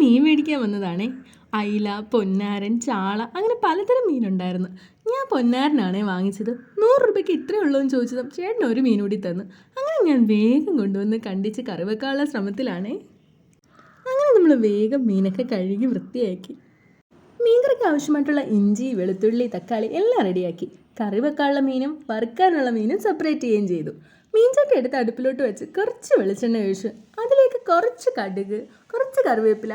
മീൻ മേടിക്കാൻ വന്നതാണേ. അയില, പൊന്നാരൻ, ചാള അങ്ങനെ പലതരം മീനുണ്ടായിരുന്നു. ഞാൻ പൊന്നാരനാണേ വാങ്ങിച്ചത്. 100 രൂപയ്ക്ക് ഇത്രയേ ഉള്ളൂ എന്ന് ചോദിച്ചതും ചേട്ടൻ ഒരു മീൻ കൂടി തന്നു. അങ്ങനെ ഞാൻ വേഗം കൊണ്ടുവന്ന് കണ്ടിച്ച് കറി വെക്കാനുള്ള ശ്രമത്തിലാണേ. അങ്ങനെ നമ്മൾ വേഗം മീനൊക്കെ കഴുകി വൃത്തിയാക്കി. മീൻകറിക്ക് ആവശ്യമായിട്ടുള്ള ഇഞ്ചി, വെളുത്തുള്ളി, തക്കാളി എല്ലാം റെഡിയാക്കി. കറി വെക്കാനുള്ള മീനും വറുക്കാനുള്ള മീനും സെപ്പറേറ്റ് ചെയ്യുകയും ചെയ്തു. മീൻചട്ടി എടുത്ത് അടുപ്പിലോട്ട് വെച്ച് കുറച്ച് വെളിച്ചെണ്ണ ഒഴിച്ച് അതിലേക്ക് കുറച്ച് കടുക്, കുറച്ച് കറിവേപ്പില,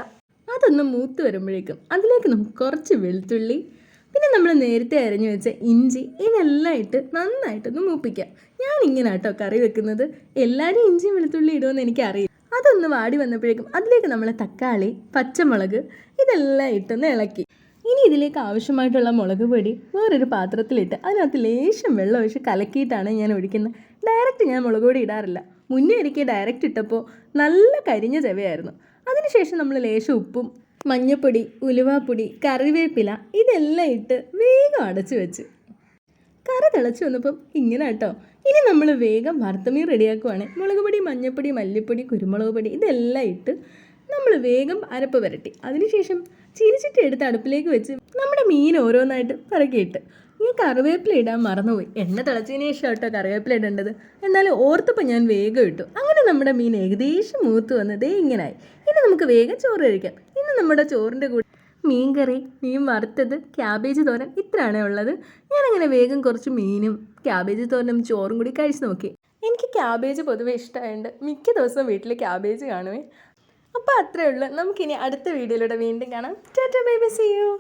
അതൊന്ന് മൂത്ത് വരുമ്പോഴേക്കും അതിലേക്ക് നമുക്ക് കുറച്ച് വെളുത്തുള്ളി, പിന്നെ നമ്മൾ നേരത്തെ അരിഞ്ഞു വെച്ച ഇഞ്ചി, ഇതെല്ലാം ഇട്ട് നന്നായിട്ടൊന്ന് മൂപ്പിക്കാം. ഞാൻ ഇങ്ങനെ കേട്ടോ കറി വെക്കുന്നത്. എല്ലാവരും ഇഞ്ചിയും വെളുത്തുള്ളി ഇടുമെന്ന് എനിക്കറിയില്ല. അതൊന്ന് വാടി വന്നപ്പോഴേക്കും അതിലേക്ക് നമ്മൾ തക്കാളി, പച്ചമുളക് ഇതെല്ലാം ഇട്ടൊന്ന് ഇളക്കി. ഇനി ഇതിലേക്ക് ആവശ്യമായിട്ടുള്ള മുളക് പൊടി വേറൊരു പാത്രത്തിലിട്ട് അതിനകത്ത് ലേശം വെള്ളം ഒഴിച്ച് കലക്കിയിട്ടാണ് ഞാൻ ഒഴിക്കുന്നത്. ഡയറക്റ്റ് ഞാൻ മുളക് പൊടി ഇടാറില്ല. മുന്നേ എനിക്ക് ഡയറക്റ്റ് ഇട്ടപ്പോൾ നല്ല കരിഞ്ഞ ചെവയായിരുന്നു. അതിനുശേഷം നമ്മൾ ലേശം ഉപ്പും മഞ്ഞൾപ്പൊടി, ഉലുവാപ്പൊടി, കറിവേപ്പില ഇതെല്ലാം ഇട്ട് വേഗം അടച്ചു വെച്ച് കറി തിളച്ച് വന്നപ്പം ഇങ്ങനെ കേട്ടോ. ഇനി നമ്മൾ വേഗം വറുത്തമീൻ റെഡിയാക്കുവാണ്. മുളക് പൊടി, മഞ്ഞൾപ്പൊടി, മല്ലിപ്പൊടി, കുരുമുളക് പൊടി ഇതെല്ലാം ഇട്ട് നമ്മൾ വേഗം അരപ്പ് പുരട്ടി. അതിനുശേഷം ചീനിച്ചട്ടി എടുത്ത് അടുപ്പിലേക്ക് വെച്ച് നമ്മുടെ മീൻ ഓരോന്നായിട്ട് പറക്കിയിട്ട് ഞാൻ കറിവേപ്പില ഇടാൻ മറന്നുപോയി. എണ്ണ തിളച്ചതിന് ശേഷം കേട്ടോ കറിവേപ്പില ഇടേണ്ടത്. എന്നാലും ഓർത്തപ്പോൾ ഞാൻ വേഗം ഇട്ടു. അങ്ങനെ നമ്മുടെ മീൻ ഏകദേശം മൂത്ത് വന്നതേ ഇങ്ങനായി. ഇനി നമുക്ക് വേഗം ചോറ് കഴിക്കാം. ഇന്ന് നമ്മുടെ ചോറിൻ്റെ കൂടെ മീൻ കറി, മീൻ വറുത്തത്, ക്യാബേജ് തോരൻ ഇത്രയാണേ ഉള്ളത്. ഞാനങ്ങനെ വേഗം കുറച്ച് മീനും ക്യാബേജ് തോരനും ചോറും കൂടി കഴിച്ച് നോക്കി. എനിക്ക് ക്യാബേജ് പൊതുവേ ഇഷ്ടമായതുകൊണ്ട് മിക്ക ദിവസവും വീട്ടിൽ ക്യാബേജ് കാണുമേ. അപ്പോൾ അത്രയേ ഉള്ളൂ. നമുക്കിനി അടുത്ത വീഡിയോയിലൂടെ വീണ്ടും കാണാം. Tata bye bye, see U.